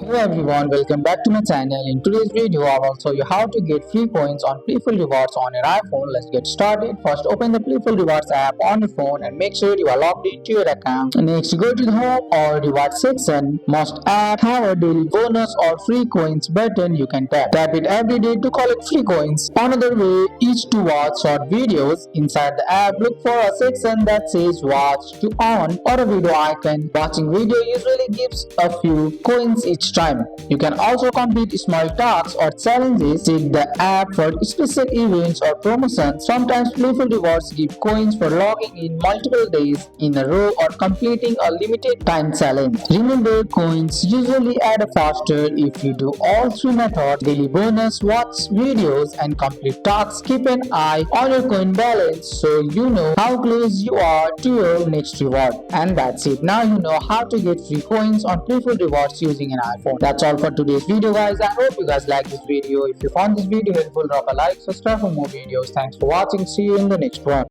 Hello everyone, welcome back to my channel. In today's video, I will show you how to get free coins on Playful Rewards on your iPhone. Let's get started. First, open the Playful Rewards app on your phone and make sure you are logged into your account. Next, go to the home or reward section. Most apps have a daily bonus or free coins button you can tap. Tap it every day to collect free coins. Another way is to watch short videos. Inside the app, look for a section that says watch to on or a video icon. Watching video usually gives a few coins each time. You can also complete small tasks or challenges. Check the app for special events or promotions. Sometimes Playful Rewards give coins for logging in multiple days in a row or completing a limited time challenge. Remember, coins usually add faster if you do all three methods: daily bonus, watch videos, and complete tasks. Keep an eye on your coin balance so you know how close you are to your next reward. And that's it. Now you know how to get free coins on Playful Rewards using an iPhone. That's all for today's video, guys. I hope you guys like this video. If you found this video helpful, drop a like, subscribe for more videos. Thanks for watching. See you in the next one.